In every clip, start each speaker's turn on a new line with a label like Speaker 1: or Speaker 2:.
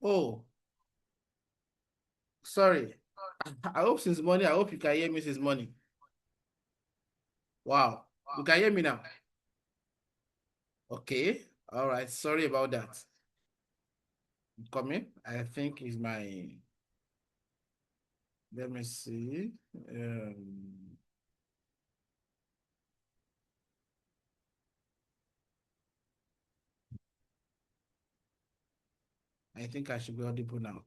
Speaker 1: Oh, sorry. I hope since morning, I hope you can hear me since morning. Wow. You can hear me now. Okay. All right. Sorry about that. Coming. I think is my, let me see. I think I should be audible now.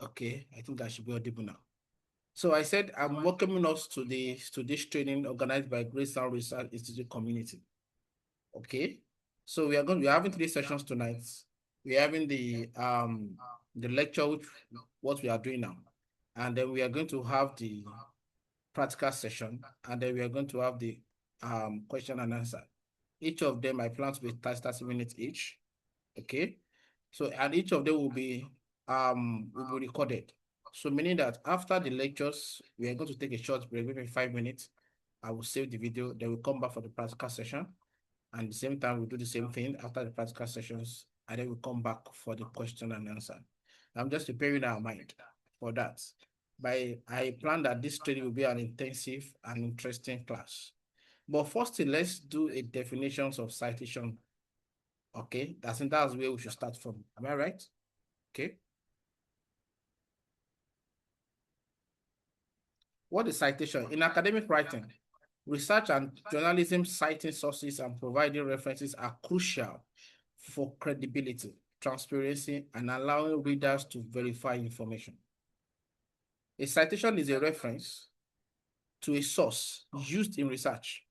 Speaker 1: Okay. I think I should be audible now. So I said I'm welcoming us to this training organized by Great Sound Research Institute community. Okay. So we're having 3 sessions tonight. We're having the lecture, which what we are doing now. And then we are going to have the practical session, and then we are going to have the question and answer. Each of them I plan to be 30 minutes each. Okay. So and each of them will be recorded. So meaning that after the lectures, we are going to take a short break, maybe 5 minutes. I will save the video, then we'll come back for the practical session. And at the same time, we'll do the same thing after the practical sessions, and then we'll come back for the question and answer. I'm just preparing our mind for that. I plan that this training will be an intensive and interesting class. But first, let's do a definitions of citation. Okay, that's where we should start from. Am I right? Okay. What is citation? In academic writing, research and journalism citing sources and providing references are crucial for credibility, transparency, and allowing readers to verify information. A citation is a reference to a source used in research,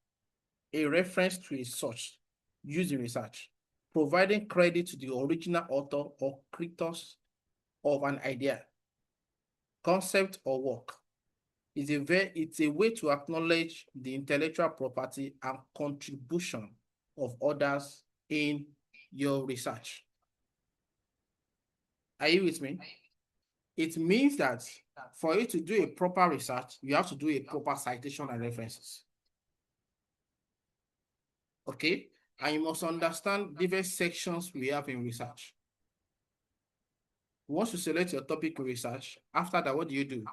Speaker 1: a reference to a source used in research, providing credit to the original author or creators of an idea, concept, or work. It's a way to acknowledge the intellectual property and contribution of others in your research. Are you with me? It means that for you to do a proper research, you have to do a proper citation and references. Okay? And you must understand different sections we have in research. Once you select your topic in research, after that, what do? You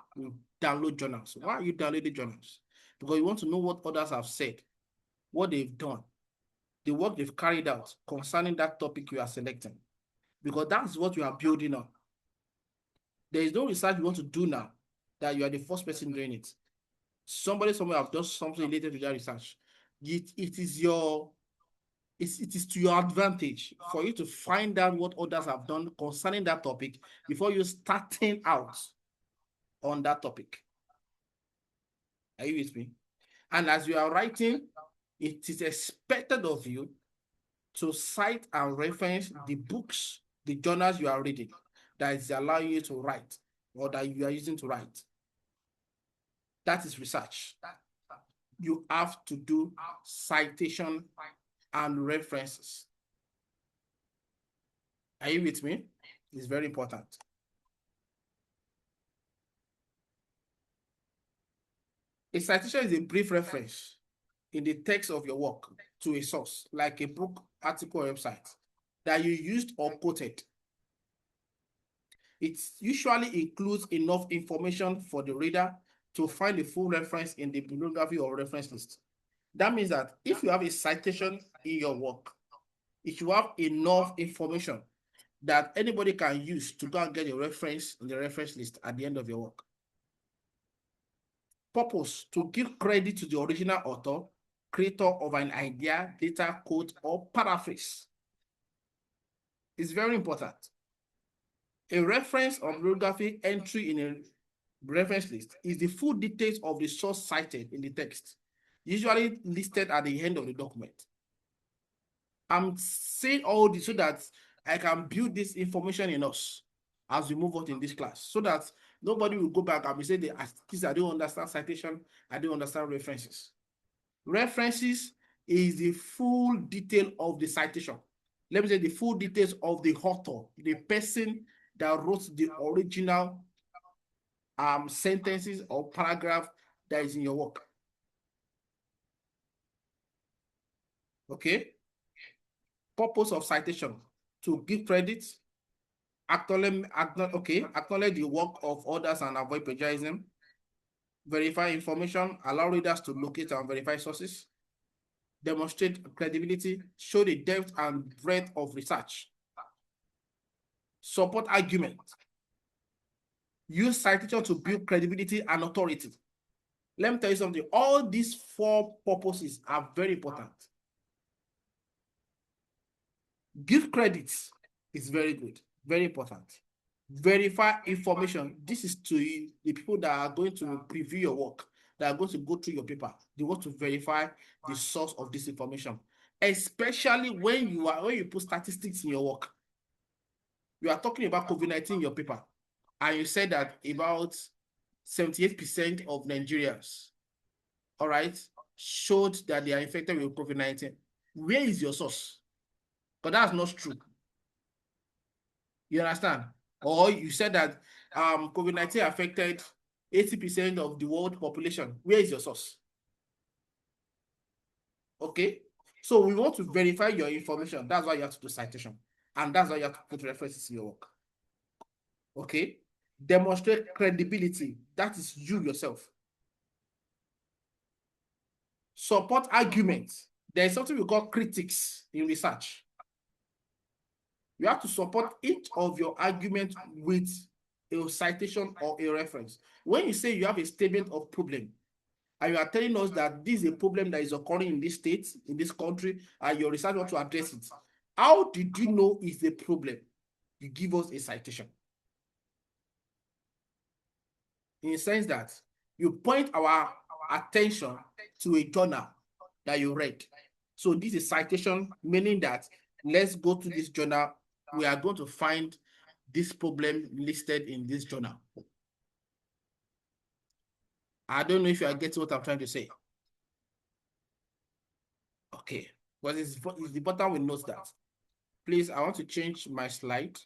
Speaker 1: download journals. Why are you downloading journals? Because you want to know what others have said, what they've done, the work they've carried out concerning that topic you are selecting. Because that's what you are building on. There is no research you want to do now that you are the first person doing it. Somebody somewhere have done something related to that research. It is to your advantage for you to find out what others have done concerning that topic before you starting out on that topic. Are you with me? And as you are writing, it is expected of you to cite and reference the books, the journals you are reading that is allowing you to write or that you are using to write. That is research. You have to do citation and references. Are you with me? It's very important. A citation is a brief reference in the text of your work to a source, like a book, article, or website, that you used or quoted. It usually includes enough information for the reader to find the full reference in the bibliography or reference list. That means that if you have a citation in your work, it should have enough information that anybody can use to go and get a reference in the reference list at the end of your work. Purpose: to give credit to the original author, creator of an idea, data, quote, or paraphrase. It's very important. A reference or bibliography entry in a reference list is the full details of the source cited in the text, usually listed at the end of the document. I'm saying all this so that I can build this information in us as we move on in this class, so that nobody will go back and be saying, I don't understand citation, I don't understand references. References is the full detail of the citation. Let me say the full details of the author, the person that wrote the original sentences or paragraph that is in your work. Okay? Purpose of citation: to give credit, acknowledge the work of others and avoid plagiarism, verify information, allow readers to locate and verify sources, demonstrate credibility, show the depth and breadth of research, support argument, use citation to build credibility and authority. Let me tell you something. All these 4 purposes are very important. Give credits is very good, very important. Verify information. This is to the people that are going to preview your work, that are going to go through your paper. They want to verify the source of this information, especially when you put statistics in your work. You are talking about COVID-19 in your paper, and you said that about 78% of Nigerians, all right, showed that they are infected with COVID-19. Where is your source? Because that's not true. You understand? Or you said that COVID-19 affected 80% of the world population. Where is your source? Okay? So we want to verify your information. That's why you have to do citation. And that's why you have to put references in your work. Okay? Demonstrate credibility. That is you yourself. Support arguments. There is something we call critics in research. You have to support each of your arguments with a citation or a reference. When you say you have a statement of problem, and you are telling us that this is a problem that is occurring in this state, in this country, and your research wants to address it, how did you know it's a problem? You give us a citation. In the sense that you point our attention to a journal that you read. So this is citation, meaning that let's go to this journal. We are going to find this problem listed in this journal. I don't know if you are getting what I'm trying to say. Okay, but it's important we note that. Please, I want to change my slide.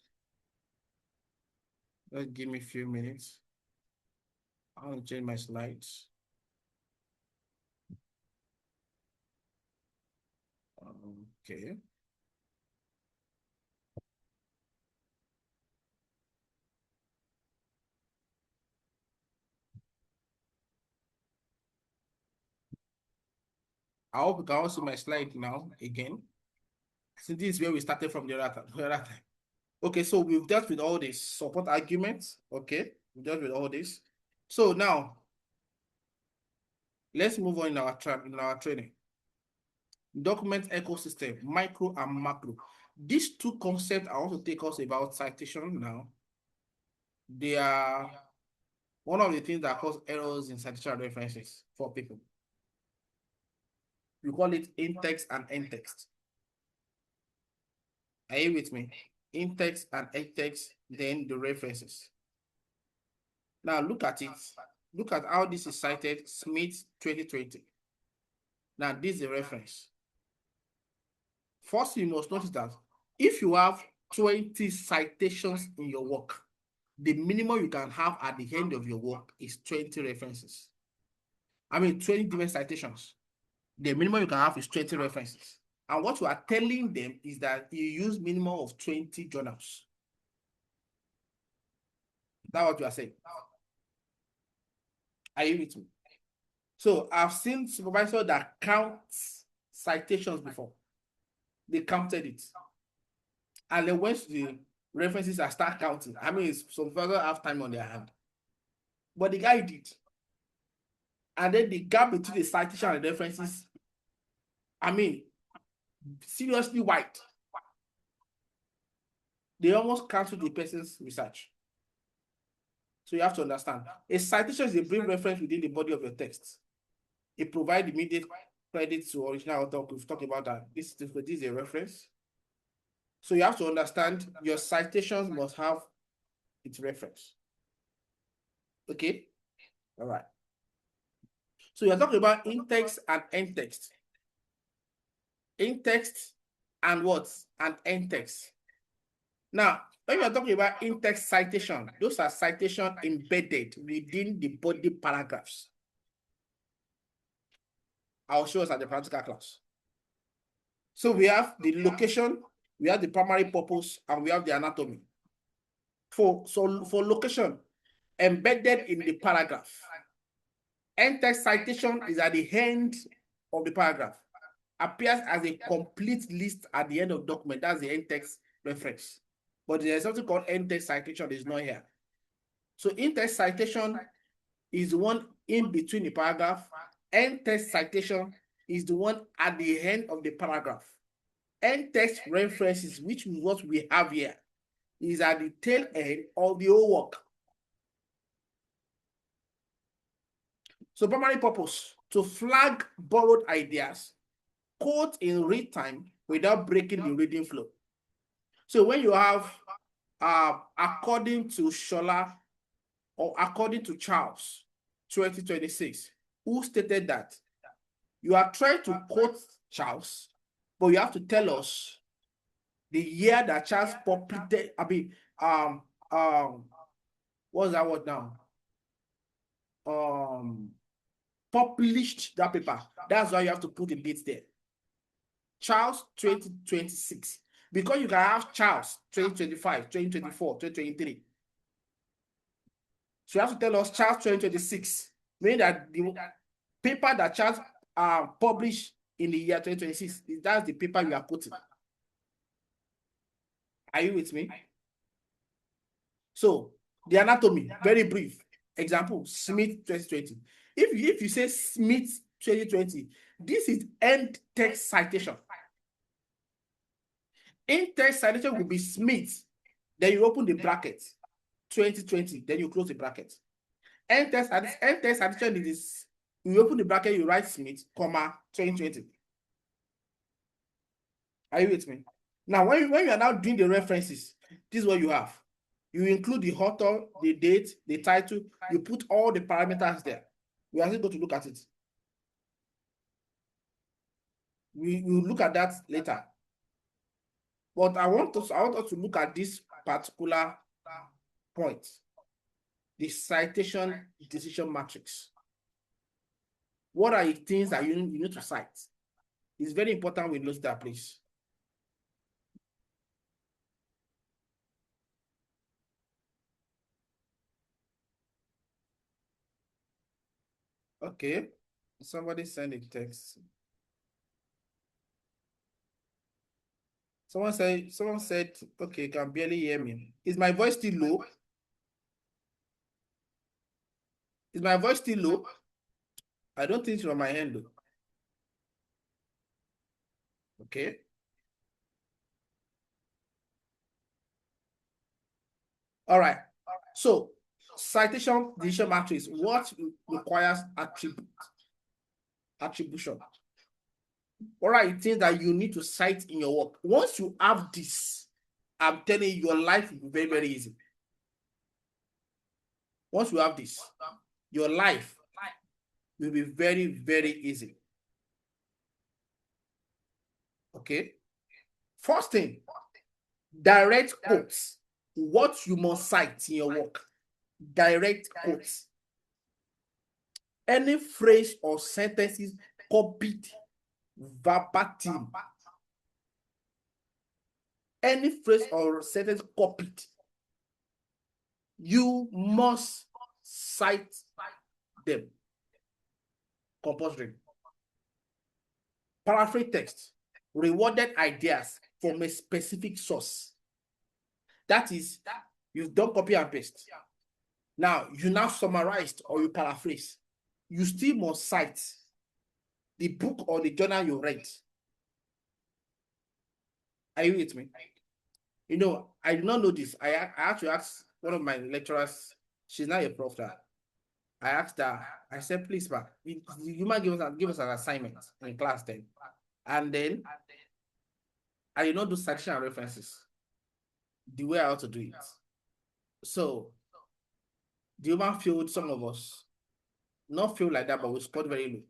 Speaker 1: Just give me a few minutes. I want to change my slides. Okay. I hope you can all see my slide now again. Since this is where we started from the other time. Okay, so we've dealt with all this support arguments. Okay, we've dealt with all this. So now, let's move on in our training. Document ecosystem, micro and macro. These 2 concepts I want to take us about citation now. They are one of the things that cause errors in citation references for people. We call it in-text and end-text. Are you with me? In-text and end-text, then the references. Now look at it. Look at how this is cited, Smith 2020. Now this is a reference. First, you must notice that if you have 20 citations in your work, the minimum you can have at the end of your work is 20 references. I mean, 20 different citations. The minimum you can have is 20 references. And what you are telling them is that you use minimum of 20 journals. That's what you are saying. Are you with me? So I've seen supervisors that count citations before. They counted it. And they went to the references and start counting. I mean, some further have time on their hand. But the guy did. And then the gap between the citation and the references, I mean, seriously wide. They almost canceled the person's research. So you have to understand. A citation is a brief reference within the body of your text. It provides immediate credit to original author. We've talked about that. This is a reference. So you have to understand your citations must have its reference. Okay? All right. So you're talking about in-text and end-text. In-text and what? And end-text. Now, when you're talking about in-text citation, those are citations embedded within the body paragraphs. I'll show us at the practical class. So we have the location, we have the primary purpose, and we have the anatomy. For location, embedded in the paragraph. End-text citation is at the end of the paragraph. Appears as a complete list at the end of the document. That's the end-text reference. But there's something called end-text citation. It's not here. So in-text citation is the one in between the paragraph. End-text citation is the one at the end of the paragraph. End-text references, which is what we have here, is at the tail end of the whole work. So primary purpose, to flag borrowed ideas, quote in real time without breaking the reading flow. So when you have, according to Shola or according to Charles, 2026, who stated that you are trying to quote Charles, but you have to tell us the year that Charles published, what's that word now? Published that paper. That's why you have to put the date there. Charles 2026. Because you can have Charles 2025, 2024, 2023. So you have to tell us Charles 2026, meaning that the paper that Charles published in the year 2026, that's the paper you are quoting. Are you with me? So the anatomy, very brief. Example, Smith 2020. If you say Smith 2020, this is end text citation. In text citation will be Smith, then you open the bracket, 2020, then you close the bracket. End text citation is, you open the bracket, you write Smith, comma, 2020. Are you with me? Now, when you are now doing the references, this is what you have. You include the author, the date, the title, you put all the parameters there. We are still going to look at it. We will look at that later. But I want us to look at this particular point, the citation decision matrix. What are the things that you need to cite? It's very important we note that, please. Okay, somebody send a text. Someone said, okay, you can barely hear me. Is my voice still low? Is my voice still low? I don't think it's from my end though. Okay. All right. So citation decision matrix, what requires attribution? What are the things that you need to cite in your work? Once you have this, I'm telling you, your life will be very, very easy. Once you have this, your life will be very, very easy. Okay. First thing, direct quotes. What you must cite in your work. Direct quotes. Any phrase or sentences copied verbatim. Any phrase or sentence copied, you must cite them. Compulsory. Paraphrase text. Rewarded ideas from a specific source. That is, you've done copy and paste. Now, you now summarized or you paraphrase. You still must cite the book or the journal you read. Are you with me? You know, I did not know this. I had to ask one of my lecturers. She's not a prof. I asked her, I said, please, ma, you might give us an assignment in class then. And then I did not do citation and references the way I ought to do it. So the human field, some of us not feel like that, but we scored very low.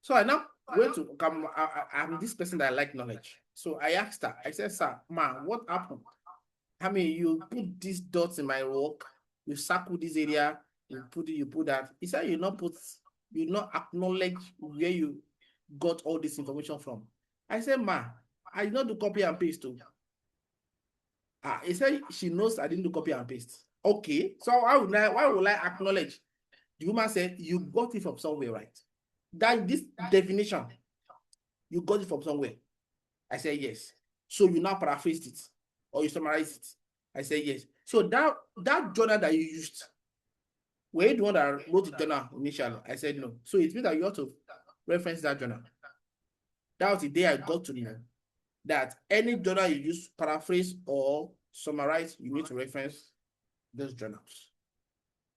Speaker 1: So I now went to come. I'm this person that I like knowledge. So I asked her, I said, sir, ma, what happened? I mean, you put these dots in my work, you circle this area, you put that. He said, you not acknowledge where you got all this information from. I said, ma, I did not do copy and paste too. He said she knows I didn't do copy and paste. Okay, so why would I acknowledge? The woman said, you got it from somewhere, right? That this definition, you got it from somewhere. I said, yes. So you now paraphrased it or you summarized it. I said, yes. So that journal that you used, were you the one that wrote the journal initially? I said, no. So it means that you ought to reference that journal. That was the day I got to know that any journal you use, paraphrase or summarize, you need to reference those journals.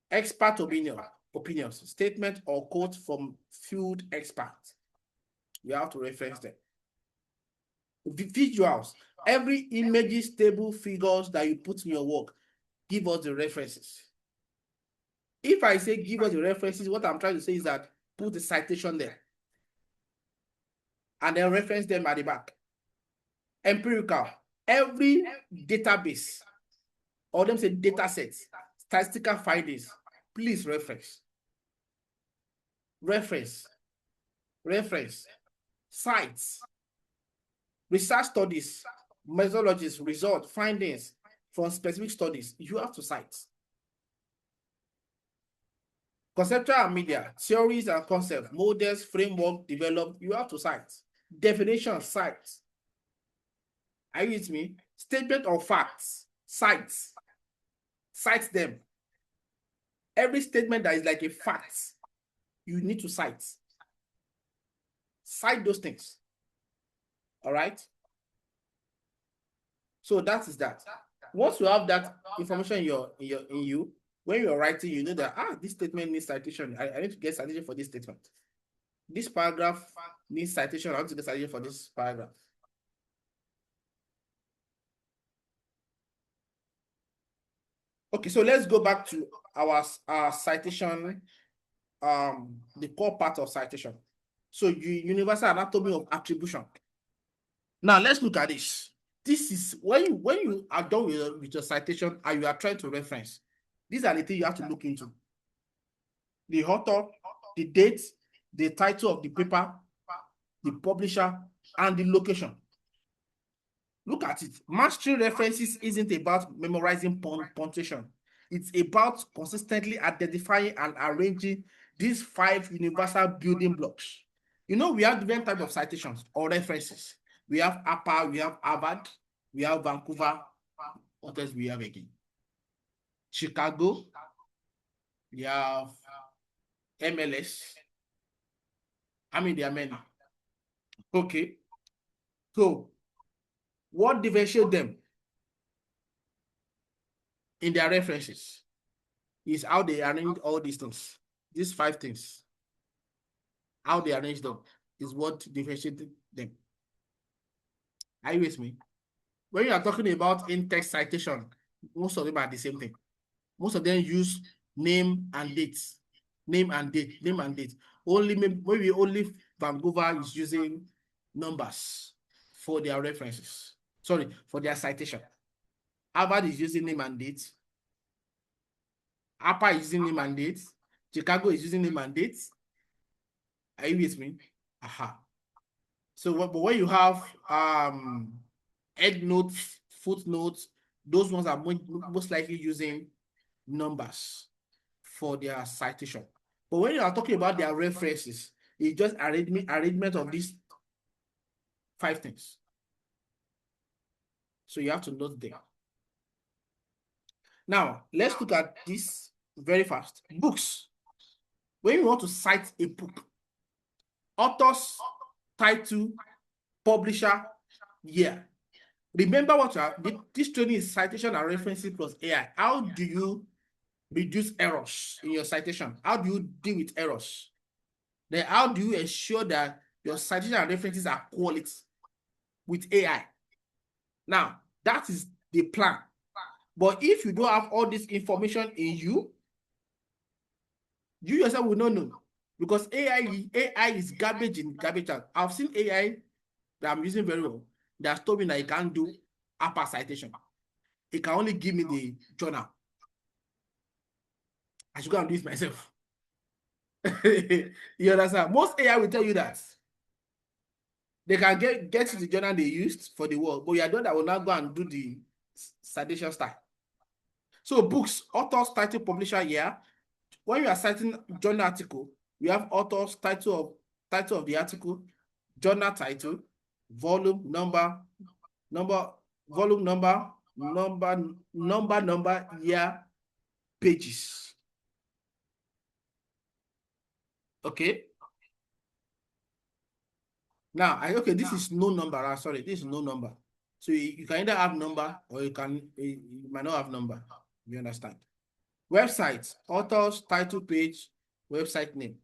Speaker 1: Expert opinions, statement or quote from field experts. You have to reference them. Visuals, every images, table, figures that you put in your work, give us the references. If I say give us the references, what I'm trying to say is that put the citation there and then reference them at the back. Empirical, every database, or them say data sets, statistical findings, please reference. Reference. Sites, research studies, methodologies, results, findings from specific studies, you have to cite. Conceptual and media, theories and concepts, models, framework developed, you have to cite. Definition, cite. Are you with me? Statement of facts, cite. Cite them. Every statement that is like a fact, you need to cite. Cite those things. All right? So that is that. Once you have that information in you, when you're writing, you know that this statement needs citation. I need to get citation for this statement. This paragraph needs citation. I want to get citation for this paragraph. Okay, so let's go back to our citation, the core part of citation. So universal anatomy of attribution. Now let's look at this. This is when you are done with your citation and you are trying to reference. These are the things you have to look into. The author, the date, the title of the paper, the publisher, and the location. Look at it. Mastering references isn't about memorizing punctuation. It's about consistently identifying and arranging these 5 universal building blocks. You know, we have different types of citations or references. We have APA, we have Harvard, we have Vancouver. What else we have again? Chicago. We have MLS. I mean, there are many. Okay. So, what differentiates them in their references is how they arrange all these things. These 5 things. How they arrange them is what differentiates them. Are you with me? When you are talking about in-text citation, most of them are the same thing. Most of them use name and dates. Name and date. Maybe only Vancouver is using numbers for their references. Sorry, for their citation. Harvard is using name and date. APA is using name and date. Chicago is using name and date. Are you with me? Aha. So, but when you have head notes, footnotes, those ones are most likely using numbers for their citation. But when you are talking about their references, it's just arrangement of these 5 things. So you have to note them. Now, let's look at this very fast. Books. When you want to cite a book, authors, title, publisher, year. Remember what this training is citation and references plus AI. How do you reduce errors in your citation? How do you deal with errors? Then how do you ensure that your citation and references are quality with AI? Now, that is the plan. But if you don't have all this information in you yourself will not know. Because AI is garbage in, garbage out. I've seen AI that I'm using very well that has told me that it can't do APA citation. It can only give me the journal. I should go and do it myself. You understand? Most AI will tell you that. They can get to the journal they used for the work, but you are the one that will now go and do the citation style. So books, author's title, publisher year. When you are citing journal article, we have author's title of the article, journal title, volume number, volume number, year, pages. Okay. Now, okay, this is no number. Sorry, this is no number. So you can either have number or you might not have number. You understand? Website, author's title page, website name,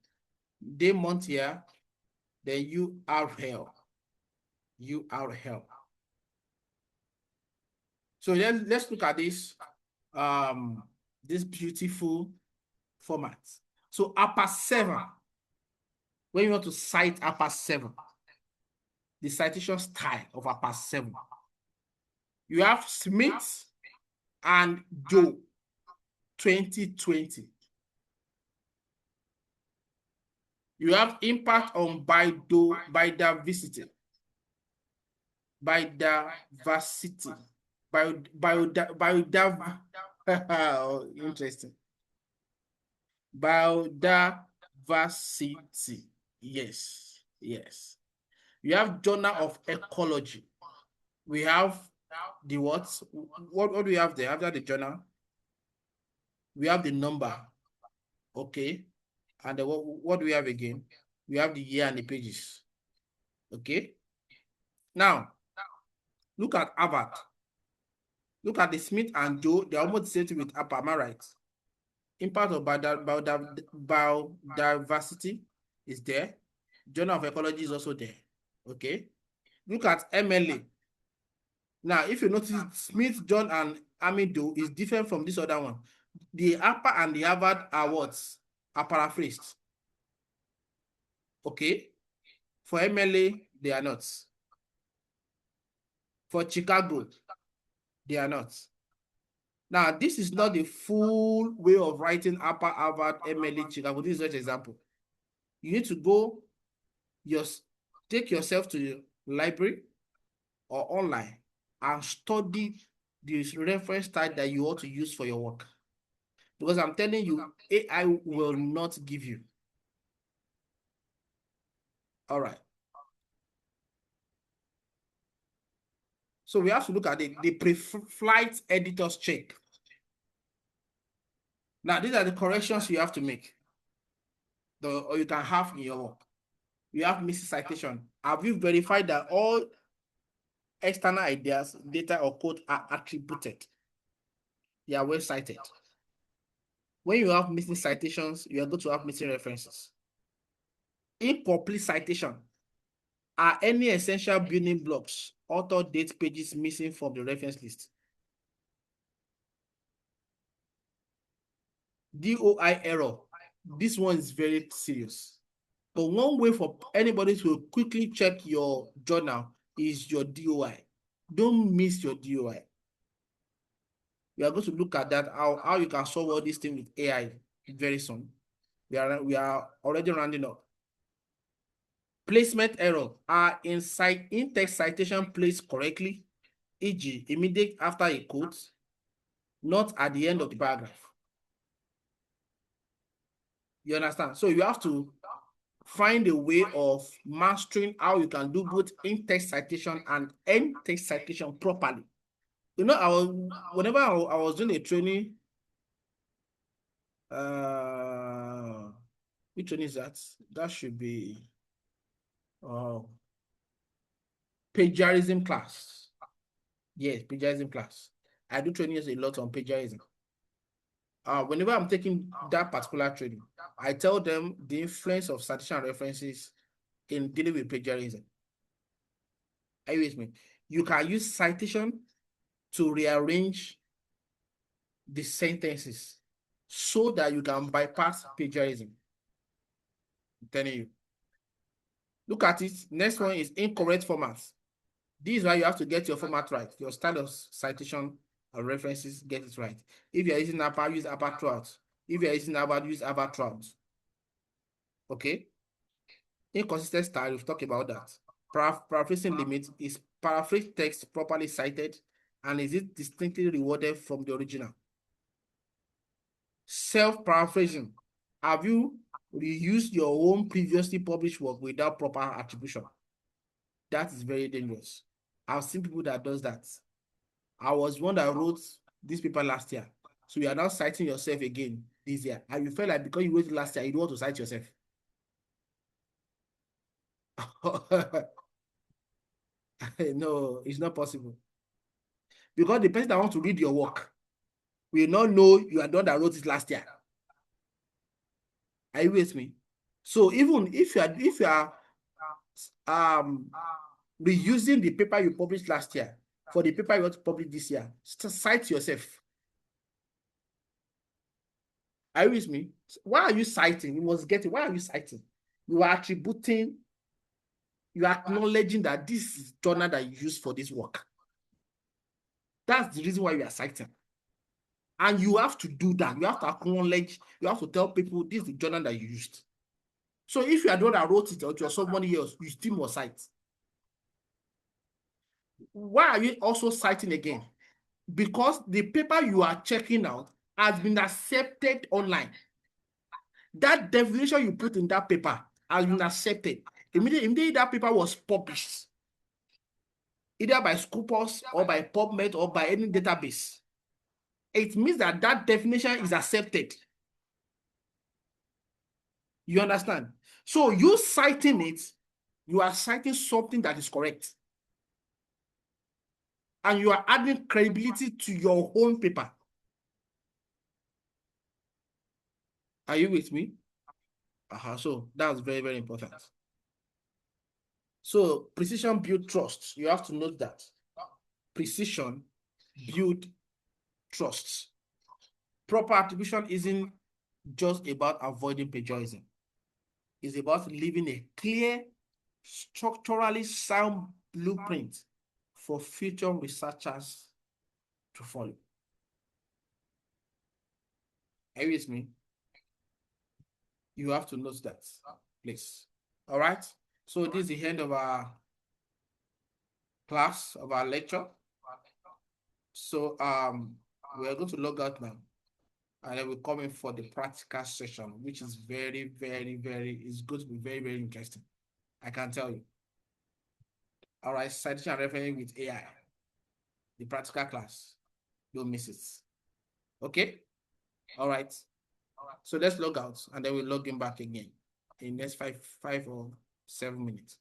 Speaker 1: day, month, year, then URL. URL. So let's look at this beautiful format. So upper 7, when you want to cite upper 7, the citation style of upper 7, you have Smith and Joe 2020. You have impact on biodiversity. Interesting. Biodiversity. Yes. You have Journal of Ecology. We have the what? What do we have there after the journal? We have the number. Okay. And what do we have again? We have the year and the pages. Okay. Now, look at Harvard. Look at the Smith and Joe. They're almost the same thing with Appa. Am I right? Impact of biodiversity is there. Journal of Ecology is also there. Okay. Look at MLA. Now, if you notice, Smith, John, and Amido is different from this other one. The Appa and the Harvard are what? Are paraphrased. Okay. For MLA, they are not. For Chicago, they are not. Now, this is not the full way of writing Appa, Harvard, MLA, Chicago. This is just an example. You need to go, take yourself to the library or online and study the reference type that you want to use for your work. Because I'm telling you, AI will not give you. All right. So we have to look at the pre-flight editor's check. Now, these are the corrections you have to make, or you can have in your work. You have missing citation. Have you verified that all external ideas, data, or code are attributed? They are well cited. When you have missing citations, you are going to have missing references. Incomplete citation. Are any essential building blocks, author, date, pages missing from the reference list? DOI error. This one is very serious. But one way for anybody to quickly check your journal is your DOI. Don't miss your DOI. We are going to look at that, how you can solve all these things with AI very soon. We are already rounding up. Placement error. Are in-text citation placed correctly, e.g., immediate after a quote, not at the end of the paragraph. You understand? So you have to find a way of mastering how you can do both in-text citation and end-text citation properly. You know, whenever I was doing a training, which one is that? That should be plagiarism class. Yes, plagiarism class. I do trainings a lot on plagiarism. Whenever I'm taking that particular training, I tell them the influence of citation and references in dealing with plagiarism. Are you with me? You can use citation to rearrange the sentences so that you can bypass plagiarism. I'm telling you. Look at it. Next one is incorrect formats. This is why you have to get your format right. Your style of citation and references, get it right. If you're using APA, use APA throughout. If you're using APA, use APA throughout. Okay? Inconsistent style, we've talked about that. Paraphrasing limit is paraphrase text properly cited, and is it distinctly rewarded from the original? Self-paraphrasing. Have you reused your own previously published work without proper attribution? That is very dangerous. I've seen people that does that. I was one that wrote this paper last year. So you are now citing yourself again this year. And you feel like because you wrote it last year, you don't want to cite yourself. No, it's not possible. Because the person that wants to read your work will not know you are the one that wrote it last year. Are you with me? So even if you are reusing the paper you published last year for the paper you want to publish this year, cite yourself. Are you with me? Why are you citing? You must get it. Why are you citing? You are attributing, you are acknowledging that this is journal that you use for this work. That's the reason why you are citing. And you have to do that. You have to acknowledge, you have to tell people this is the journal that you used. So if you are the one that wrote it or to somebody else, you still must cite. Why are you also citing again? Because the paper you are checking out has been accepted online. That definition you put in that paper has been accepted. Immediately that paper was published, either by Scopus or by PubMed or by any database. It means that that definition is accepted. You understand? So you citing it, you are citing something that is correct. And you are adding credibility to your own paper. Are you with me? So that's very, very important. So precision build trust. You have to note that. Precision build trust. Proper attribution isn't just about avoiding plagiarism. It's about leaving a clear, structurally sound blueprint for future researchers to follow. Are you with me? You have to note that, please. All right. So this is the end of our class, of our lecture. So we are going to log out now, and then we'll come in for the practical session, which is very, very, very, is going to be very, very interesting. I can tell you. All right, citation and referencing with AI, the practical class. Don't miss it. Okay. All right. So let's log out, and then we'll log in back again in the next five or 7 minutes.